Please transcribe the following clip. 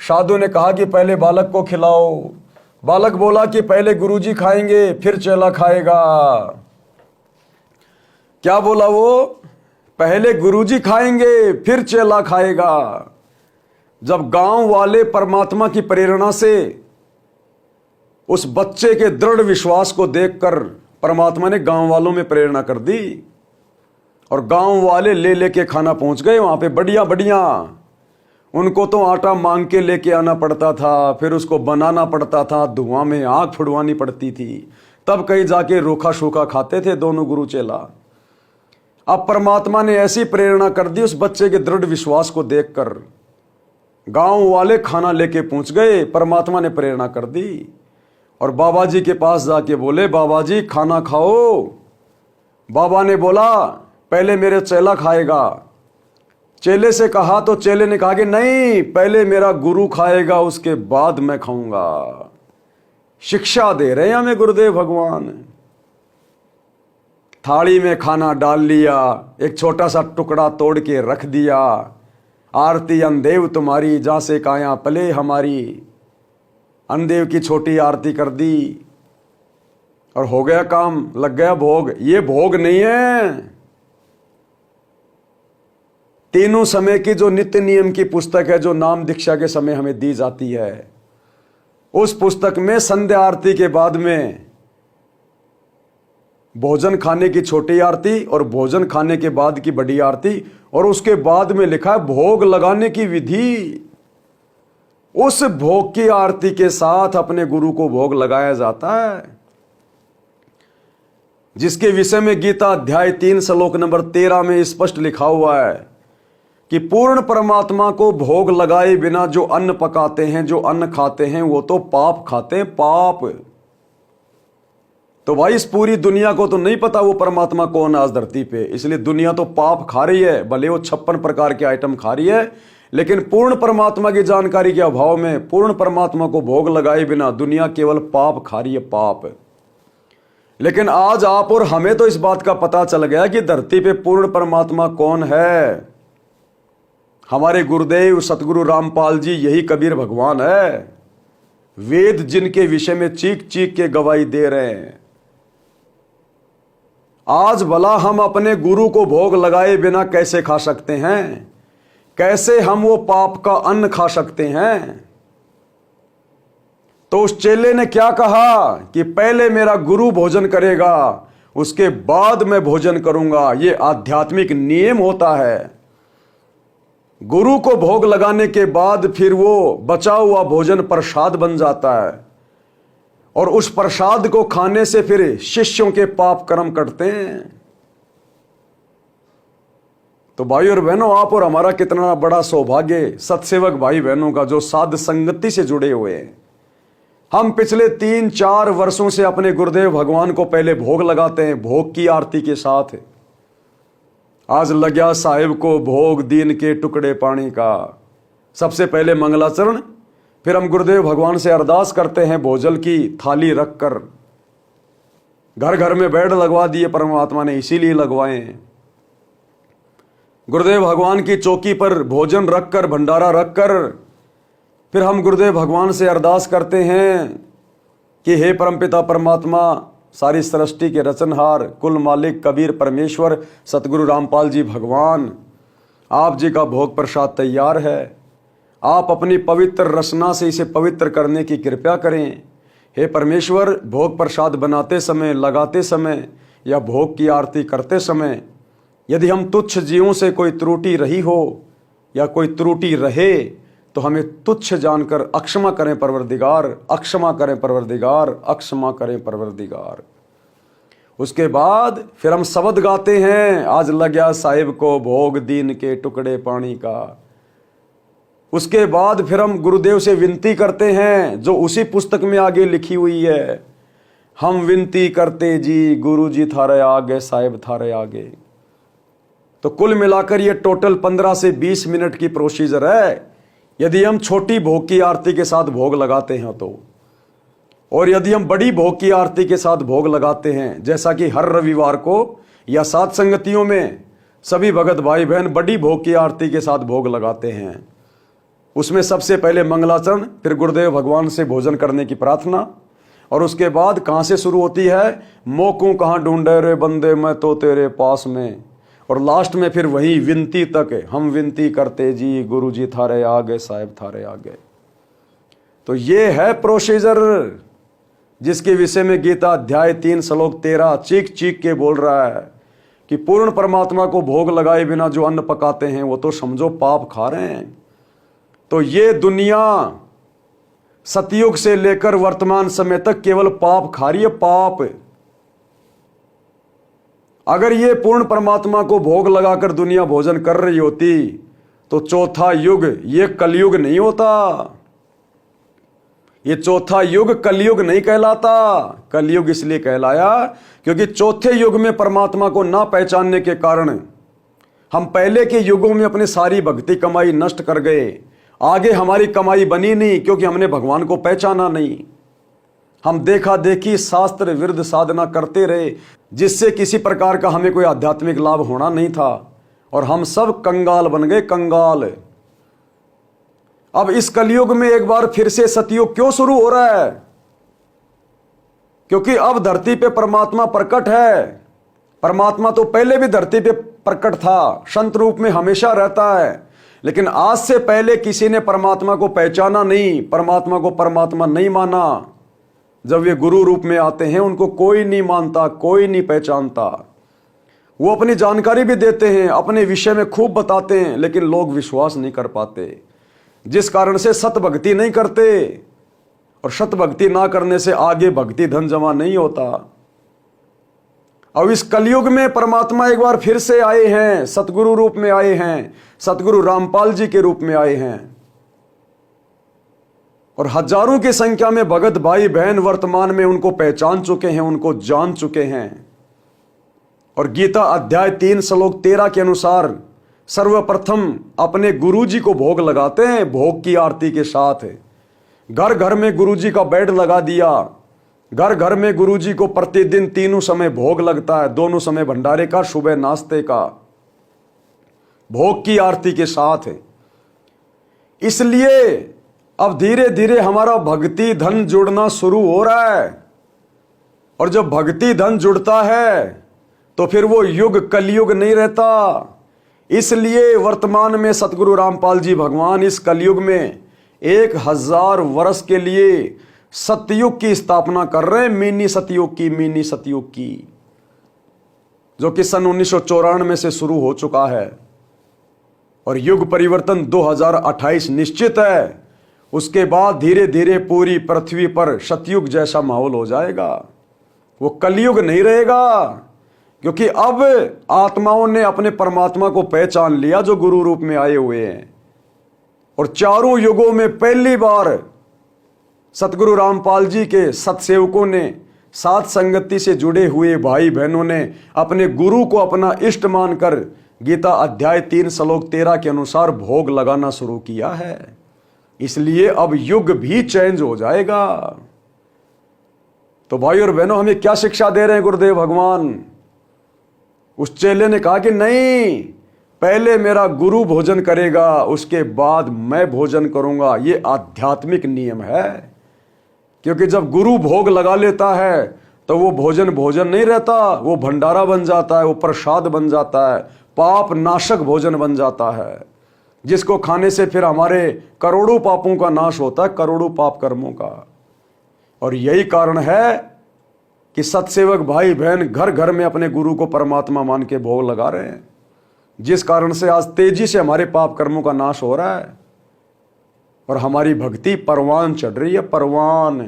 साधु ने कहा कि पहले बालक को खिलाओ। बालक बोला कि पहले गुरुजी खाएंगे फिर चेला खाएगा। क्या बोला वो? पहले गुरुजी खाएंगे फिर चेला खाएगा। जब गांव वाले परमात्मा की प्रेरणा से उस बच्चे के दृढ़ विश्वास को देखकर परमात्मा ने गांव वालों में प्रेरणा कर दी और गांव वाले ले लेके खाना पहुंच गए वहां पे बढ़िया बढ़िया। उनको तो आटा मांग के लेके आना पड़ता था, फिर उसको बनाना पड़ता था, धुआं में आग फुड़वानी पड़ती थी, तब कहीं जाके रूखा सूखा खाते थे दोनों गुरु चेला। अब परमात्मा ने ऐसी प्रेरणा कर दी उस बच्चे के दृढ़ विश्वास को देखकर गांव वाले खाना लेके पहुंच गए। परमात्मा ने प्रेरणा कर दी और बाबा जी के पास जाके बोले, बाबा जी खाना खाओ। बाबा ने बोला पहले मेरे चेला खाएगा। चेले से कहा तो चेले ने कहा कि नहीं, पहले मेरा गुरु खाएगा उसके बाद मैं खाऊंगा। शिक्षा दे रहे हैं हमें गुरुदेव भगवान। थाली में खाना डाल लिया, एक छोटा सा टुकड़ा तोड़ के रख दिया। आरती अनदेव तुम्हारी जहां से काया पले हमारी। अनदेव की छोटी आरती कर दी और हो गया काम, लग गया भोग। ये भोग नहीं है। तीनों समय की जो नित्य नियम की पुस्तक है, जो नाम दीक्षा के समय हमें दी जाती है, उस पुस्तक में संध्या आरती के बाद में भोजन खाने की छोटी आरती और भोजन खाने के बाद की बड़ी आरती और उसके बाद में लिखा है भोग लगाने की विधि। उस भोग की आरती के साथ अपने गुरु को भोग लगाया जाता है, जिसके विषय में गीता अध्याय 3 श्लोक नंबर 13 में स्पष्ट लिखा हुआ है कि पूर्ण परमात्मा को भोग लगाए बिना जो अन्न पकाते हैं, जो अन्न खाते हैं, वो तो पाप खाते हैं, पाप। तो भाई इस पूरी दुनिया को तो नहीं पता वो परमात्मा कौन है आज धरती पे, इसलिए दुनिया तो पाप खा रही है। भले वो 56 प्रकार के आइटम खा रही है, लेकिन पूर्ण परमात्मा की जानकारी के अभाव में, पूर्ण परमात्मा को भोग लगाए बिना दुनिया केवल पाप खा रही है, पाप। लेकिन आज आप और हमें तो इस बात का पता चल गया कि धरती पे पूर्ण परमात्मा कौन है। हमारे गुरुदेव सतगुरु रामपाल जी यही कबीर भगवान है, वेद जिनके विषय में चीख चीख के गवाही दे रहे हैं। आज भला हम अपने गुरु को भोग लगाए बिना कैसे खा सकते हैं? कैसे हम वो पाप का अन्न खा सकते हैं? तो उस चेले ने क्या कहा कि पहले मेरा गुरु भोजन करेगा, उसके बाद मैं भोजन करूंगा। ये आध्यात्मिक नियम होता है। गुरु को भोग लगाने के बाद फिर वो बचा हुआ भोजन प्रसाद बन जाता है और उस प्रसाद को खाने से फिर शिष्यों के पाप कर्म कटते हैं। तो भाई और बहनों, आप और हमारा कितना बड़ा सौभाग्य सत्सेवक भाई बहनों का, जो साध संगति से जुड़े हुए हैं। हम पिछले 3-4 वर्षों से अपने गुरुदेव भगवान को पहले भोग लगाते हैं, भोग की आरती के साथ। आज लग्या साहिब को भोग दीन के टुकड़े पानी का। सबसे पहले मंगलाचरण, फिर हम गुरुदेव भगवान से अरदास करते हैं भोजन की थाली रखकर। घर घर में बेड लगवा दिए परमात्मा ने, इसीलिए लगवाए हैं। गुरुदेव भगवान की चौकी पर भोजन रखकर, भंडारा रखकर, फिर हम गुरुदेव भगवान से अरदास करते हैं कि हे परमपिता परमात्मा, सारी सृष्टि के रचनहार, कुल मालिक, कबीर परमेश्वर, सतगुरु रामपाल जी भगवान, आप जी का भोग प्रसाद तैयार है। आप अपनी पवित्र रचना से इसे पवित्र करने की कृपा करें। हे परमेश्वर, भोग प्रसाद बनाते समय, लगाते समय या भोग की आरती करते समय यदि हम तुच्छ जीवों से कोई त्रुटि रही हो या कोई त्रुटि रहे तो हमें तुच्छ जानकर अक्षमा करें परवरदिगार, अक्षमा करें परवरदिगार, अक्षमा करें परवरदिगार। उसके बाद फिर हम शब्द गाते हैं, आज लग्या साहिब को भोग दीन के टुकड़े पानी का। उसके बाद फिर हम गुरुदेव से विनती करते हैं, जो उसी पुस्तक में आगे लिखी हुई है, हम विनती करते जी गुरु जी थारे आगे, साहिब थारे आगे। तो कुल मिलाकर ये टोटल 15 से 20 मिनट की प्रोसीजर है यदि हम छोटी भोग की आरती के साथ भोग लगाते हैं तो। और यदि हम बड़ी भोग की आरती के साथ भोग लगाते हैं, जैसा कि हर रविवार को या साध संगतियों में सभी भगत भाई बहन बड़ी भोग की आरती के साथ भोग लगाते हैं, उसमें सबसे पहले मंगलाचरण, फिर गुरुदेव भगवान से भोजन करने की प्रार्थना, और उसके बाद कहाँ से शुरू होती है, मोकू कहाँ ढूंढे रे बंदे मैं तो तेरे पास में, और लास्ट में फिर वही विनती तक, हम विनती करते जी गुरु जी थारे आगे, साहेब थारे आगे। तो ये है प्रोसीजर जिसके विषय में गीता अध्याय 3 श्लोक 13 चीख चीख के बोल रहा है कि पूर्ण परमात्मा को भोग लगाए बिना जो अन्न पकाते हैं वो तो समझो पाप खा रहे हैं। तो ये दुनिया सतयुग से लेकर वर्तमान समय तक केवल पाप खा रही है, पाप। अगर ये पूर्ण परमात्मा को भोग लगाकर दुनिया भोजन कर रही होती तो चौथा युग ये कलयुग नहीं होता। ये चौथा युग कलयुग नहीं कहलाता। कलयुग इसलिए कहलाया क्योंकि चौथे युग में परमात्मा को ना पहचानने के कारण हम पहले के युगों में अपनी सारी भक्ति कमाई नष्ट कर गए। आगे हमारी कमाई बनी नहीं क्योंकि हमने भगवान को पहचाना नहीं। हम देखा देखी शास्त्र विरुद्ध साधना करते रहे जिससे किसी प्रकार का हमें कोई आध्यात्मिक लाभ होना नहीं था, और हम सब कंगाल बन गए, कंगाल। अब इस कलयुग में एक बार फिर से सतयुग क्यों शुरू हो रहा है? क्योंकि अब धरती पे परमात्मा प्रकट है। परमात्मा तो पहले भी धरती पे प्रकट था, संत रूप में हमेशा रहता है, लेकिन आज से पहले किसी ने परमात्मा को पहचाना नहीं, परमात्मा को परमात्मा नहीं माना। जब वे गुरु रूप में आते हैं उनको कोई नहीं मानता, कोई नहीं पहचानता। वो अपनी जानकारी भी देते हैं, अपने विषय में खूब बताते हैं, लेकिन लोग विश्वास नहीं कर पाते, जिस कारण से सत भक्ति नहीं करते, और सत भक्ति ना करने से आगे भक्ति धन जमा नहीं होता। अब इस कलयुग में परमात्मा एक बार फिर से आए हैं, सतगुरु रूप में आए हैं, सतगुरु रामपाल जी के रूप में आए हैं, और हजारों की संख्या में भगत भाई बहन वर्तमान में उनको पहचान चुके हैं, उनको जान चुके हैं। और गीता अध्याय 3 श्लोक 13 के अनुसार सर्वप्रथम अपने गुरुजी को भोग लगाते हैं, भोग की आरती के साथ। घर घर में गुरुजी का बेड लगा दिया, घर घर में गुरुजी को प्रतिदिन तीनों समय भोग लगता है, दोनों समय भंडारे का, सुबह नाश्ते का, भोग की आरती के साथ। इसलिए अब धीरे धीरे हमारा भक्ति धन जुड़ना शुरू हो रहा है, और जब भक्ति धन जुड़ता है तो फिर वो युग कलयुग नहीं रहता। इसलिए वर्तमान में सतगुरु रामपाल जी भगवान इस कलयुग में 1000 वर्ष के लिए सतयुग की स्थापना कर रहे हैं, मिनी सतयुग की, मिनी सतयुग की, जो कि सन 1994 से शुरू हो चुका है। और युग परिवर्तन 2028 निश्चित है। उसके बाद धीरे धीरे पूरी पृथ्वी पर सतयुग जैसा माहौल हो जाएगा, वो कलयुग नहीं रहेगा, क्योंकि अब आत्माओं ने अपने परमात्मा को पहचान लिया जो गुरु रूप में आए हुए हैं। और चारों युगों में पहली बार सतगुरु रामपाल जी के सतसेवकों ने, साथ संगति से जुड़े हुए भाई बहनों ने अपने गुरु को अपना इष्ट मानकर गीता अध्याय 3 श्लोक 13 के अनुसार भोग लगाना शुरू किया है। इसलिए अब युग भी चेंज हो जाएगा। तो भाई और बहनों, हमें क्या शिक्षा दे रहे हैं गुरुदेव भगवान? उस चेले ने कहा कि नहीं, पहले मेरा गुरु भोजन करेगा, उसके बाद मैं भोजन करूंगा। ये आध्यात्मिक नियम है, क्योंकि जब गुरु भोग लगा लेता है तो वो भोजन भोजन नहीं रहता, वो भंडारा बन जाता है, वो प्रसाद बन जाता है, पाप नाशक भोजन बन जाता है, जिसको खाने से फिर हमारे करोड़ों पापों का नाश होता है, करोड़ों पाप कर्मों का। और यही कारण है कि सतसेवक भाई बहन घर घर में अपने गुरु को परमात्मा मान के भोग लगा रहे हैं, जिस कारण से आज तेजी से हमारे पाप कर्मों का नाश हो रहा है और हमारी भक्ति परवान चढ़ रही है, परवान।